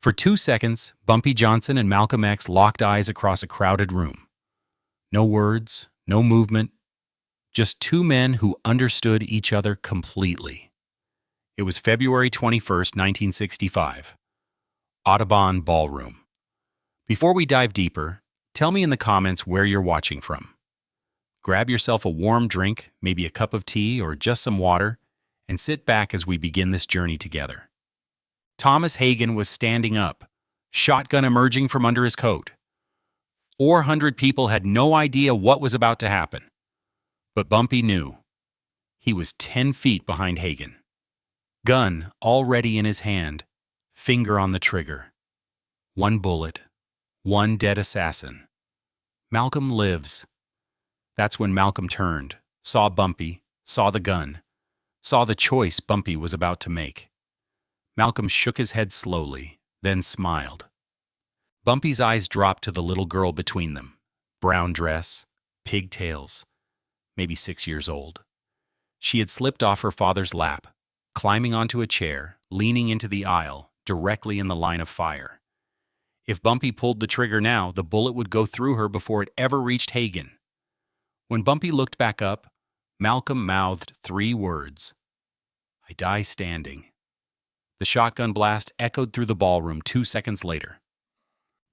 For 2 seconds, Bumpy Johnson and Malcolm X locked eyes across a crowded room. No words, no movement, just two men who understood each other completely. It was February 21st, 1965. Audubon Ballroom. Before we dive deeper, tell me in the comments where you're watching from. Grab yourself a warm drink, maybe a cup of tea or just some water, and sit back as we begin this journey together. Thomas Hagen was standing up, shotgun emerging from under his coat. 400 people had no idea what was about to happen. But Bumpy knew. He was 10 feet behind Hagen. Gun already in his hand, finger on the trigger. One bullet, one dead assassin. Malcolm lives. That's when Malcolm turned, saw Bumpy, saw the gun, saw the choice Bumpy was about to make. Malcolm shook his head slowly, then smiled. Bumpy's eyes dropped to the little girl between them. Brown dress, pigtails, maybe 6 years old. She had slipped off her father's lap, climbing onto a chair, leaning into the aisle, directly in the line of fire. If Bumpy pulled the trigger now, the bullet would go through her before it ever reached Hagen. When Bumpy looked back up, Malcolm mouthed 3 words. "I die standing." The shotgun blast echoed through the ballroom 2 seconds later.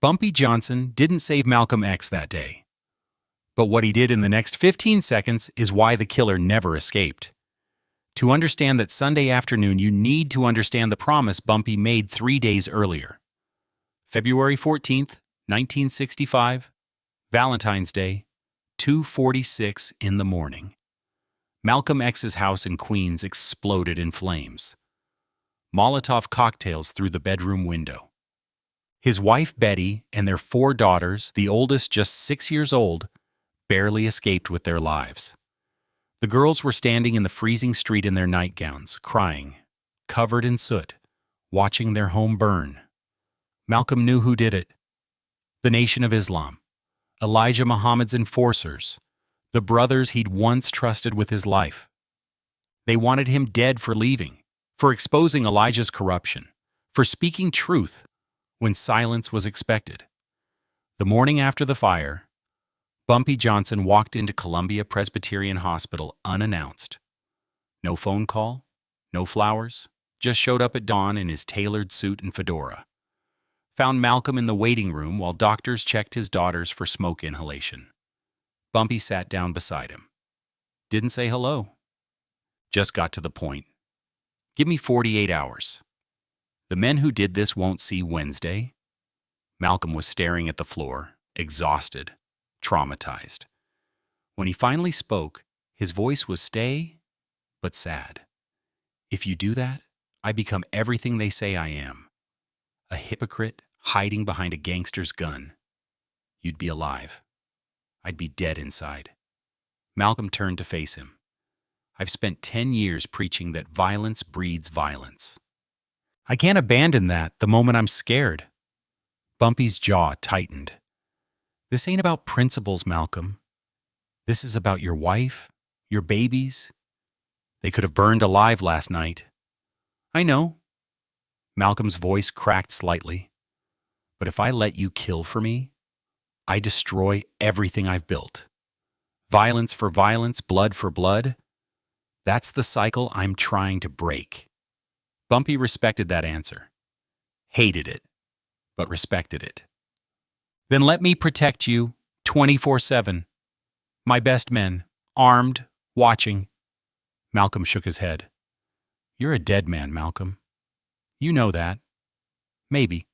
Bumpy Johnson didn't save Malcolm X that day. But what he did in the next 15 seconds is why the killer never escaped. To understand that Sunday afternoon, you need to understand the promise Bumpy made 3 days earlier. February 14th, 1965, Valentine's Day, 2:46 in the morning. Malcolm X's house in Queens exploded in flames. Molotov cocktails through the bedroom window. His wife Betty and their 4 daughters, the oldest just 6 years old, barely escaped with their lives. The girls were standing in the freezing street in their nightgowns, crying, covered in soot, watching their home burn. Malcolm knew who did it. The Nation of Islam, Elijah Muhammad's enforcers, the brothers he'd once trusted with his life. They wanted him dead for leaving, for exposing Elijah's corruption, for speaking truth when silence was expected. The morning after the fire, Bumpy Johnson walked into Columbia Presbyterian Hospital unannounced. No phone call, no flowers, just showed up at dawn in his tailored suit and fedora. Found Malcolm in the waiting room while doctors checked his daughters for smoke inhalation. Bumpy sat down beside him. Didn't say hello. Just got to the point. Give me 48 hours. The men who did this won't see Wednesday. Malcolm was staring at the floor, exhausted, traumatized. When he finally spoke, his voice was steady, but sad. If you do that, I become everything they say I am. A hypocrite hiding behind a gangster's gun. You'd be alive. I'd be dead inside. Malcolm turned to face him. I've spent 10 years preaching that violence breeds violence. I can't abandon that the moment I'm scared. Bumpy's jaw tightened. This ain't about principles, Malcolm. This is about your wife, your babies. They could have burned alive last night. I know. Malcolm's voice cracked slightly. But if I let you kill for me, I destroy everything I've built. Violence for violence, blood for blood. That's the cycle I'm trying to break. Bumpy respected that answer. Hated it, but respected it. Then let me protect you 24/7. My best men, armed, watching. Malcolm shook his head. You're a dead man, Malcolm. You know that. Maybe.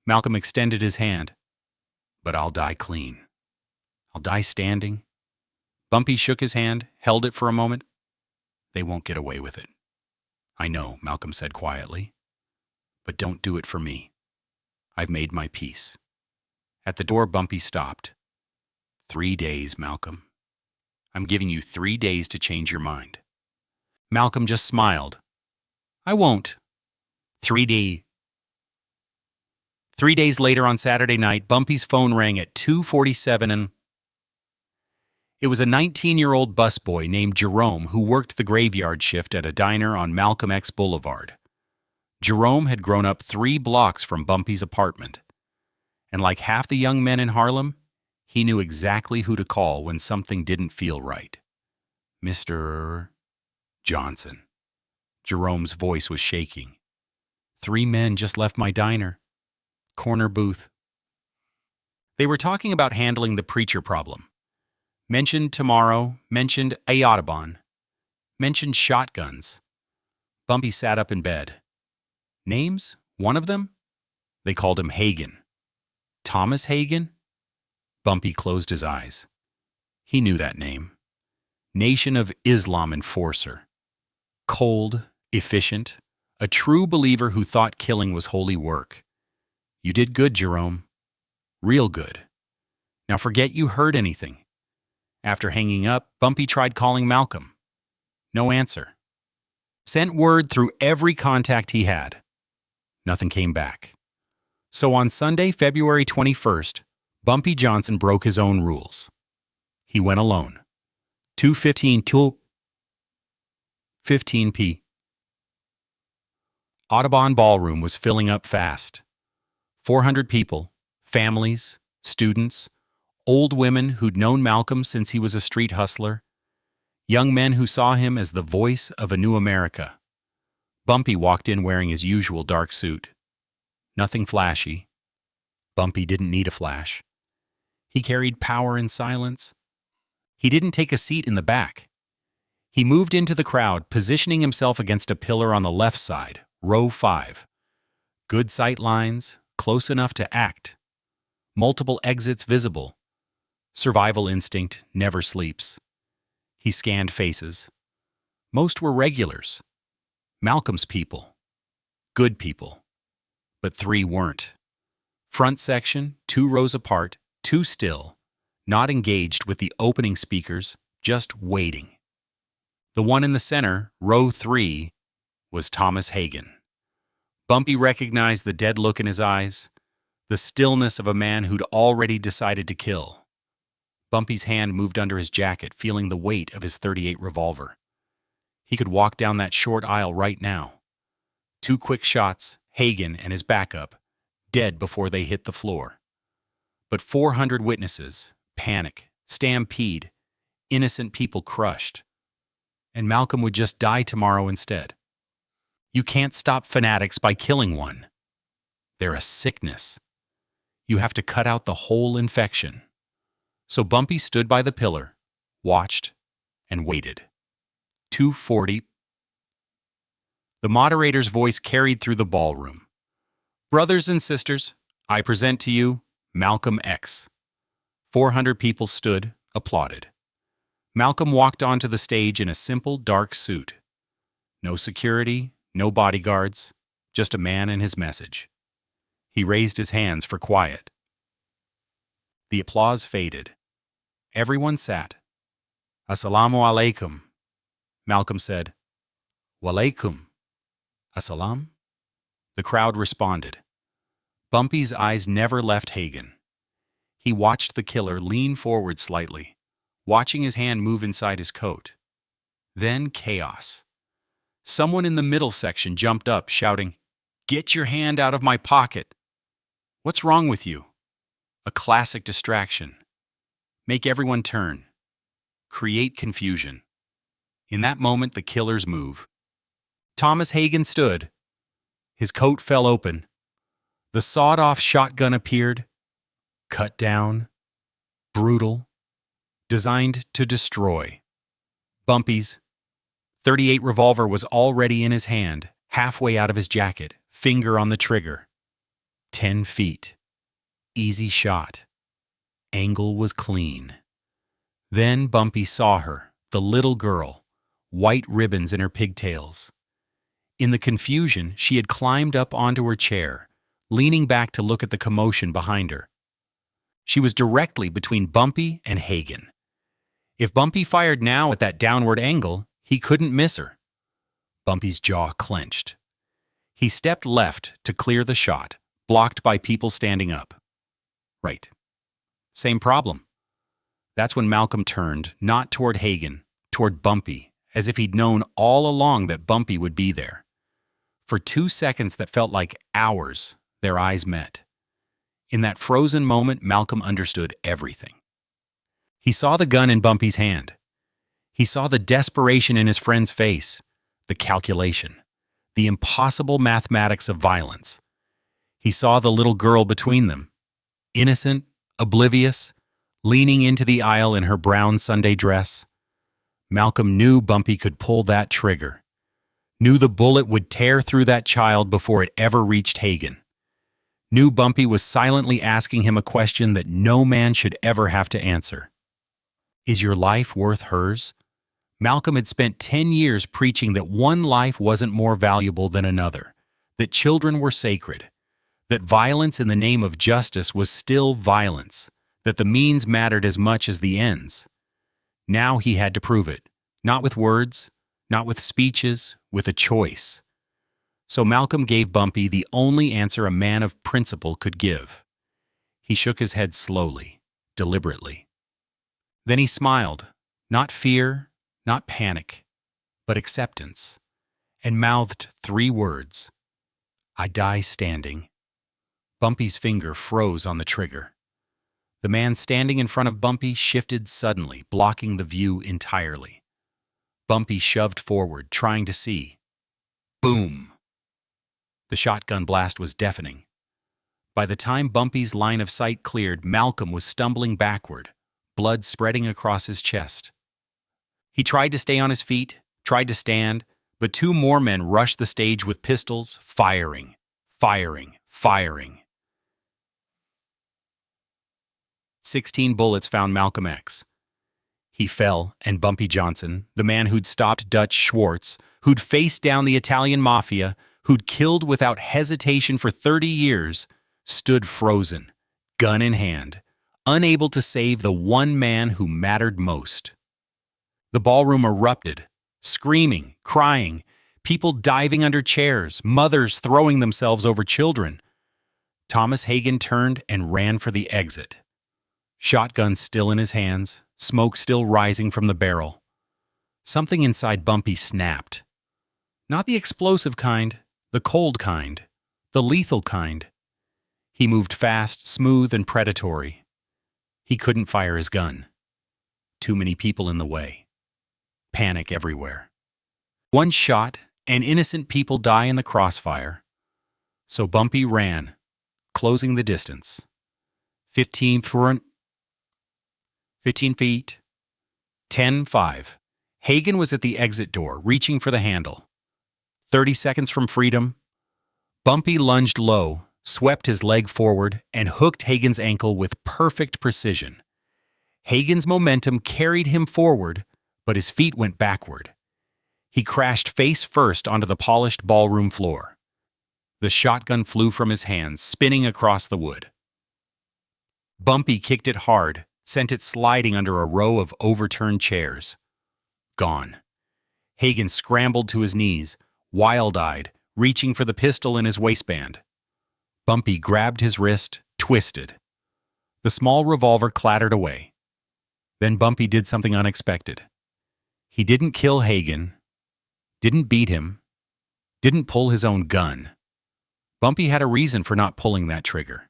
Malcolm extended his hand. But I'll die clean. I'll die standing. Bumpy shook his hand, held it for a moment. They won't get away with it. I know, Malcolm said quietly. But don't do it for me. I've made my peace. At the door, Bumpy stopped. 3 days, Malcolm. I'm giving you 3 days to change your mind. Malcolm just smiled. I won't. 3 days later on Saturday night, Bumpy's phone rang at 2:47 and it was a 19-year-old busboy named Jerome who worked the graveyard shift at a diner on Malcolm X Boulevard. Jerome had grown up 3 blocks from Bumpy's apartment, and like half the young men in Harlem, he knew exactly who to call when something didn't feel right. Mr. Johnson. Jerome's voice was shaking. 3 men just left my diner. Corner booth. They were talking about handling the preacher problem. Mentioned tomorrow, mentioned Audubon, mentioned shotguns. Bumpy sat up in bed. Names? One of them? They called him Hagen. Thomas Hagen? Bumpy closed his eyes. He knew that name. Nation of Islam enforcer. Cold, efficient, a true believer who thought killing was holy work. You did good, Jerome. Real good. Now forget you heard anything. After hanging up, Bumpy tried calling Malcolm. No answer. Sent word through every contact he had. Nothing came back. So on Sunday, February 21st, Bumpy Johnson broke his own rules. He went alone. 2:15 till 15 p. Audubon Ballroom was filling up fast. 400 people, families, students, old women who'd known Malcolm since he was a street hustler, young men who saw him as the voice of a new America. Bumpy walked in wearing his usual dark suit. Nothing flashy. Bumpy didn't need a flash. He carried power in silence. He didn't take a seat in the back. He moved into the crowd, positioning himself against a pillar on the left side, row 5. Good sight lines, close enough to act. Multiple exits visible. Survival instinct never sleeps. He scanned faces. Most were regulars. Malcolm's people. Good people. But 3 weren't. Front section, 2 rows apart, 2 still, not engaged with the opening speakers, just waiting. The one in the center, row 3, was Thomas Hagen. Bumpy recognized the dead look in his eyes, the stillness of a man who'd already decided to kill. Bumpy's hand moved under his jacket, feeling the weight of his .38 revolver. He could walk down that short aisle right now. 2 quick shots, Hagen and his backup, dead before they hit the floor. But 400 witnesses, panic, stampede, innocent people crushed. And Malcolm would just die tomorrow instead. You can't stop fanatics by killing one. They're a sickness. You have to cut out the whole infection. So Bumpy stood by the pillar, watched, and waited. 2:40. The moderator's voice carried through the ballroom. Brothers and sisters, I present to you Malcolm X. 400 people stood, applauded. Malcolm walked onto the stage in a simple, dark suit. No security, no bodyguards, just a man and his message. He raised his hands for quiet. The applause faded. Everyone sat. Assalamu alaikum. Malcolm said, Walaikum. Assalam? The crowd responded. Bumpy's eyes never left Hagen. He watched the killer lean forward slightly, watching his hand move inside his coat. Then chaos. Someone in the middle section jumped up, shouting, Get your hand out of my pocket! What's wrong with you? A classic distraction. Make everyone turn. Create confusion. In that moment, the killers move. Thomas Hagen stood. His coat fell open. The sawed-off shotgun appeared. Cut down. Brutal. Designed to destroy. Bumpy's .38 revolver was already in his hand, halfway out of his jacket, finger on the trigger. 10 feet. Easy shot. Angle was clean. Then Bumpy saw her, the little girl, white ribbons in her pigtails. In the confusion, she had climbed up onto her chair, leaning back to look at the commotion behind her. She was directly between Bumpy and Hagen. If Bumpy fired now at that downward angle, he couldn't miss her. Bumpy's jaw clenched. He stepped left to clear the shot, blocked by people standing up. Right. Same problem. That's when Malcolm turned, not toward Hagen, toward Bumpy, as if he'd known all along that Bumpy would be there. For 2 seconds that felt like hours, their eyes met. In that frozen moment, Malcolm understood everything. He saw the gun in Bumpy's hand. He saw the desperation in his friend's face, the calculation, the impossible mathematics of violence. He saw the little girl between them, innocent, oblivious, leaning into the aisle in her brown Sunday dress. Malcolm knew Bumpy could pull that trigger, knew the bullet would tear through that child before it ever reached Hagen. Knew Bumpy was silently asking him a question that no man should ever have to answer. Is your life worth hers? Malcolm had spent 10 years preaching that one life wasn't more valuable than another, that children were sacred, that violence in the name of justice was still violence, that the means mattered as much as the ends. Now he had to prove it, not with words, not with speeches, with a choice. So Malcolm gave Bumpy the only answer a man of principle could give. He shook his head slowly, deliberately. Then he smiled, not fear, not panic, but acceptance, and mouthed 3 words. I die standing. Bumpy's finger froze on the trigger. The man standing in front of Bumpy shifted suddenly, blocking the view entirely. Bumpy shoved forward, trying to see. Boom! The shotgun blast was deafening. By the time Bumpy's line of sight cleared, Malcolm was stumbling backward, blood spreading across his chest. He tried to stay on his feet, tried to stand, but 2 more men rushed the stage with pistols, firing, firing, firing. 16 bullets found Malcolm X. He fell, and Bumpy Johnson, the man who'd stopped Dutch Schwartz, who'd faced down the Italian mafia, who'd killed without hesitation for 30 years, stood frozen, gun in hand, unable to save the one man who mattered most. The ballroom erupted, screaming, crying, people diving under chairs, mothers throwing themselves over children. Thomas Hagen turned and ran for the exit. Shotgun still in his hands, smoke still rising from the barrel. Something inside Bumpy snapped. Not the explosive kind, the cold kind, the lethal kind. He moved fast, smooth, and predatory. He couldn't fire his gun. Too many people in the way. Panic everywhere. One shot, and innocent people die in the crossfire. So Bumpy ran, closing the distance. 15 feet. 10-5. Hagen was at the exit door, reaching for the handle. 30 seconds from freedom. Bumpy lunged low, swept his leg forward, and hooked Hagen's ankle with perfect precision. Hagen's momentum carried him forward, but his feet went backward. He crashed face first onto the polished ballroom floor. The shotgun flew from his hands, spinning across the wood. Bumpy kicked it hard, sent it sliding under a row of overturned chairs. Gone. Hagen scrambled to his knees, wild-eyed, reaching for the pistol in his waistband. Bumpy grabbed his wrist, twisted. The small revolver clattered away. Then Bumpy did something unexpected. He didn't kill Hagen, didn't beat him, didn't pull his own gun. Bumpy had a reason for not pulling that trigger.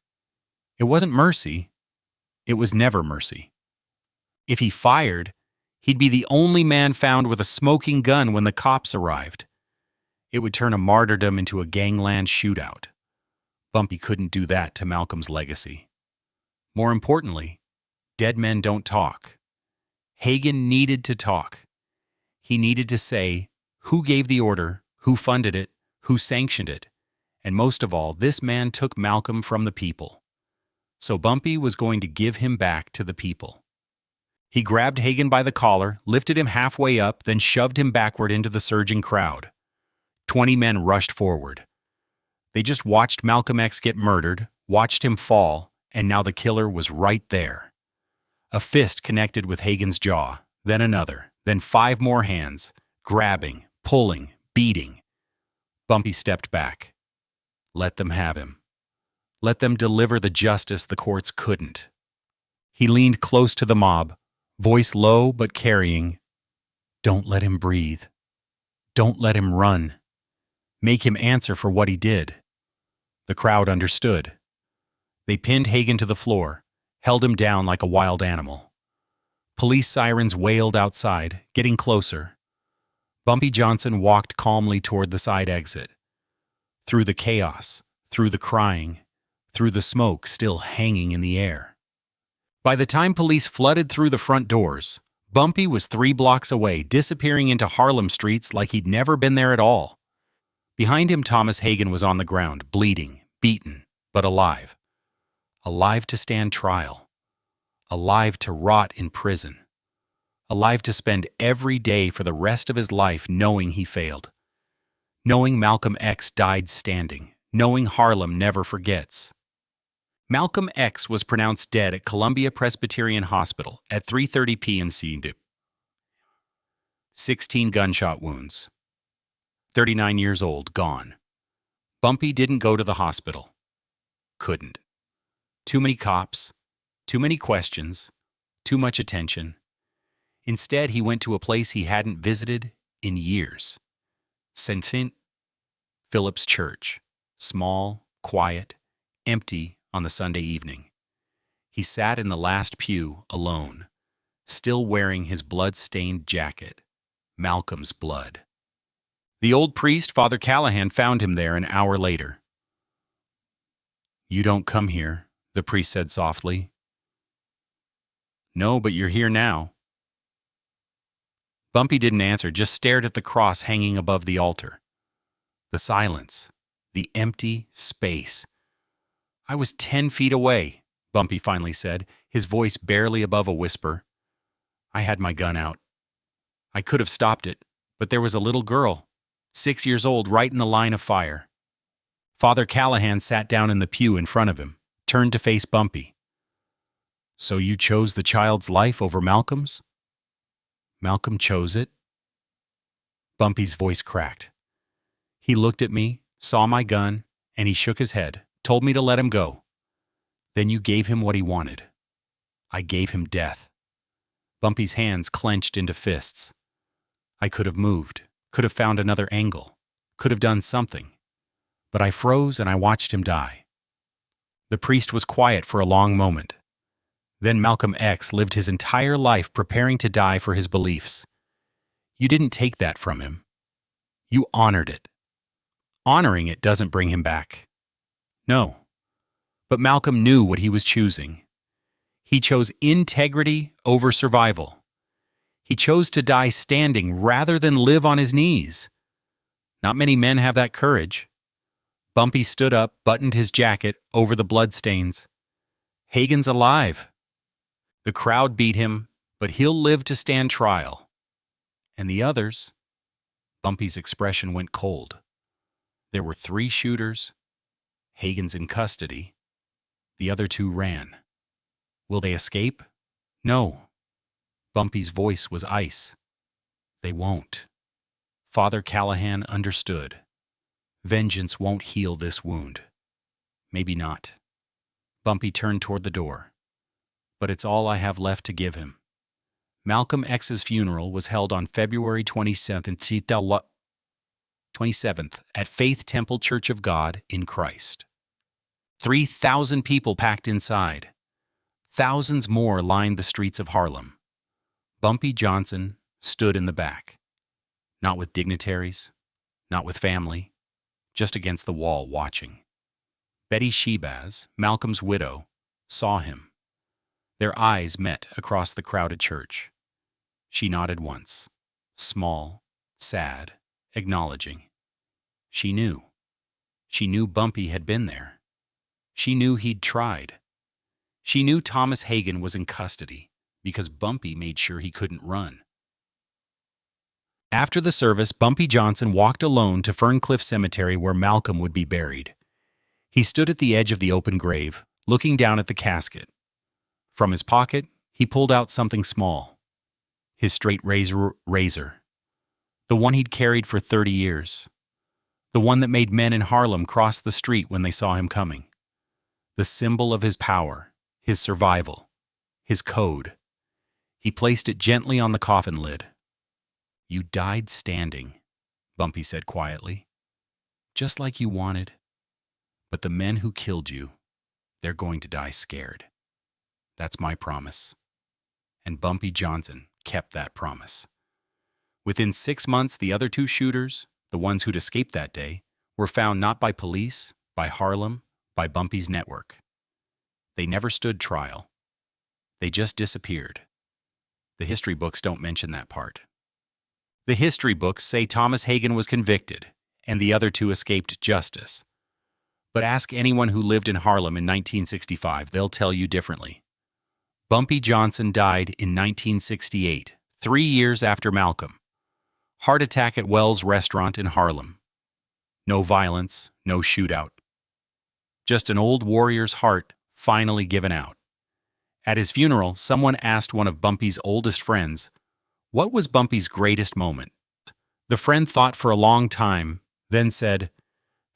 It wasn't mercy. It was never mercy. If he fired, he'd be the only man found with a smoking gun when the cops arrived. It would turn a martyrdom into a gangland shootout. Bumpy couldn't do that to Malcolm's legacy. More importantly, dead men don't talk. Hagen needed to talk. He needed to say who gave the order, who funded it, who sanctioned it, and most of all, this man took Malcolm from the people. So Bumpy was going to give him back to the people. He grabbed Hagen by the collar, lifted him halfway up, then shoved him backward into the surging crowd. 20 men rushed forward. They just watched Malcolm X get murdered, watched him fall, and now the killer was right there. A fist connected with Hagen's jaw, then another, then 5 more hands, grabbing, pulling, beating. Bumpy stepped back. Let them have him. Let them deliver the justice the courts couldn't. He leaned close to the mob, voice low but carrying. Don't let him breathe. Don't let him run. Make him answer for what he did. The crowd understood. They pinned Hagen to the floor, held him down like a wild animal. Police sirens wailed outside, getting closer. Bumpy Johnson walked calmly toward the side exit. Through the chaos, through the crying, through the smoke still hanging in the air. By the time police flooded through the front doors, Bumpy was 3 blocks away, disappearing into Harlem streets like he'd never been there at all. Behind him, Thomas Hagen was on the ground, bleeding, beaten, but alive. Alive to stand trial. Alive to rot in prison. Alive to spend every day for the rest of his life knowing he failed. Knowing Malcolm X died standing. Knowing Harlem never forgets. Malcolm X was pronounced dead at Columbia Presbyterian Hospital at 3:30 p.m. 16 gunshot wounds. 39 years old, gone. Bumpy didn't go to the hospital. Couldn't. Too many cops, too many questions, too much attention. Instead, he went to a place he hadn't visited in years. St. Philip's Church. Small, quiet, empty on the Sunday evening. He sat in the last pew alone, still wearing his blood-stained jacket, Malcolm's blood. The old priest, Father Callahan, found him there an hour later. "You don't come here," the priest said softly. "No, but you're here now." Bumpy didn't answer, just stared at the cross hanging above the altar. The silence, the empty space. "I was 10 feet away," Bumpy finally said, his voice barely above a whisper. "I had my gun out. I could have stopped it, but there was a little girl, 6 years old, right in the line of fire." Father Callahan sat down in the pew in front of him, turned to face Bumpy. "So you chose the child's life over Malcolm's?" "Malcolm chose it." Bumpy's voice cracked. "He looked at me, saw my gun, and he shook his head, told me to let him go. Then you gave him what he wanted. I gave him death." Bumpy's hands clenched into fists. "I could have moved, could have found another angle, could have done something. But I froze and I watched him die." The priest was quiet for a long moment. Then Malcolm X lived his entire life preparing to die for his beliefs. You didn't take that from him. You honored it. Honoring it doesn't bring him back. No. But Malcolm knew what he was choosing. He chose integrity over survival. He chose to die standing rather than live on his knees. Not many men have that courage. Bumpy stood up, buttoned his jacket over the bloodstains. "Hagen's alive." The crowd beat him, but he'll live to stand trial. And the others? Bumpy's expression went cold. There were 3 shooters. Hagen's in custody. The other 2 ran. Will they escape? No. Bumpy's voice was ice. They won't. Father Callahan understood. Vengeance won't heal this wound. Maybe not. Bumpy turned toward the door. But it's all I have left to give him. Malcolm X's funeral was held on February 27th at Faith Temple Church of God in Christ. 3,000 people packed inside. Thousands more lined the streets of Harlem. Bumpy Johnson stood in the back. Not with dignitaries, not with family, just against the wall watching. Betty Shebaz, Malcolm's widow, saw him. Their eyes met across the crowded church. She nodded once, small, sad, acknowledging. She knew. She knew Bumpy had been there. She knew he'd tried. She knew Thomas Hagen was in custody because Bumpy made sure he couldn't run. After the service, Bumpy Johnson walked alone to Ferncliff Cemetery where Malcolm would be buried. He stood at the edge of the open grave, looking down at the casket. From his pocket, he pulled out something small. His straight razor. The one he'd carried for 30 years. The one that made men in Harlem cross the street when they saw him coming. The symbol of his power, his survival, his code. He placed it gently on the coffin lid. "You died standing," Bumpy said quietly. just like you wanted. But the men who killed you, they're going to die scared. That's my promise." And Bumpy Johnson kept that promise. Within 6 months, the other two shooters, the ones who'd escaped that day, were found not by police, by Harlem, by Bumpy's network. They never stood trial. They just disappeared. The history books don't mention that part. The history books say Thomas Hagen was convicted, and the other two escaped justice. But ask anyone who lived in Harlem in 1965, they'll tell you differently. Bumpy Johnson died in 1968, 3 years after Malcolm. Heart attack at Wells Restaurant in Harlem. No violence, no shootout. Just an old warrior's heart finally given out. At his funeral, someone asked one of Bumpy's oldest friends, what was Bumpy's greatest moment? The friend thought for a long time, then said,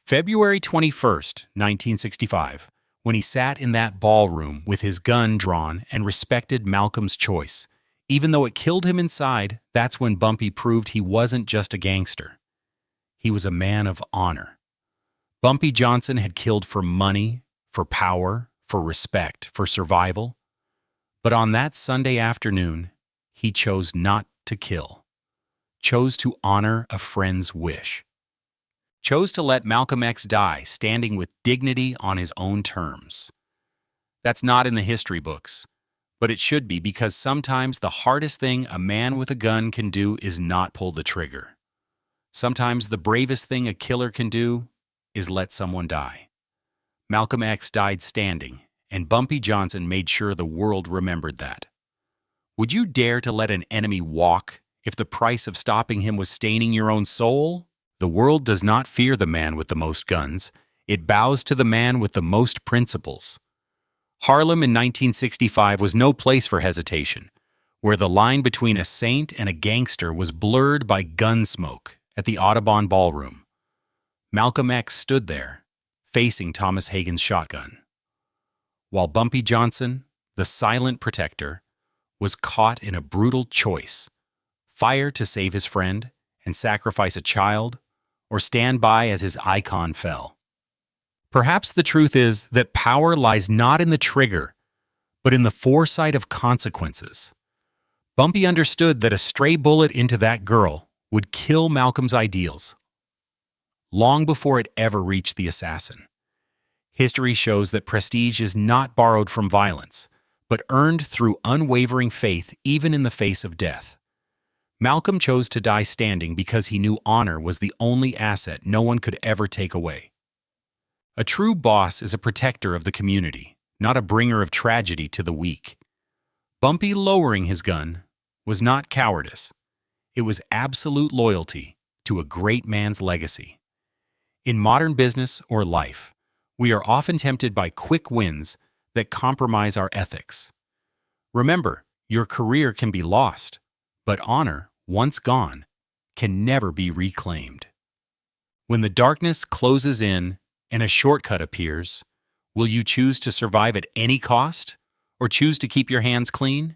February 21st, 1965, when he sat in that ballroom with his gun drawn and respected Malcolm's choice. Even though it killed him inside, that's when Bumpy proved he wasn't just a gangster. He was a man of honor. Bumpy Johnson had killed for money, for power, for respect, for survival. But on that Sunday afternoon, he chose not to kill. Chose to honor a friend's wish. Chose to let Malcolm X die standing with dignity on his own terms. That's not in the history books, but it should be, because sometimes the hardest thing a man with a gun can do is not pull the trigger. Sometimes the bravest thing a killer can do is let someone die. Malcolm X died standing, and Bumpy Johnson made sure the world remembered that. Would you dare to let an enemy walk if the price of stopping him was staining your own soul? The world does not fear the man with the most guns. It bows to the man with the most principles. Harlem in 1965 was no place for hesitation, where the line between a saint and a gangster was blurred by gun smoke at the Audubon Ballroom. Malcolm X stood there, facing Thomas Hagen's shotgun, while Bumpy Johnson, the silent protector, was caught in a brutal choice: fire to save his friend and sacrifice a child, or stand by as his icon fell. Perhaps the truth is that power lies not in the trigger, but in the foresight of consequences. Bumpy understood that a stray bullet into that girl would kill Malcolm's ideals, long before it ever reached the assassin. History shows that prestige is not borrowed from violence, but earned through unwavering faith even in the face of death. Malcolm chose to die standing because he knew honor was the only asset no one could ever take away. A true boss is a protector of the community, not a bringer of tragedy to the weak. Bumpy lowering his gun was not cowardice. It was absolute loyalty to a great man's legacy. In modern business or life, we are often tempted by quick wins that compromise our ethics. Remember, your career can be lost, but honor, once gone, can never be reclaimed. When the darkness closes in and a shortcut appears, will you choose to survive at any cost, or choose to keep your hands clean?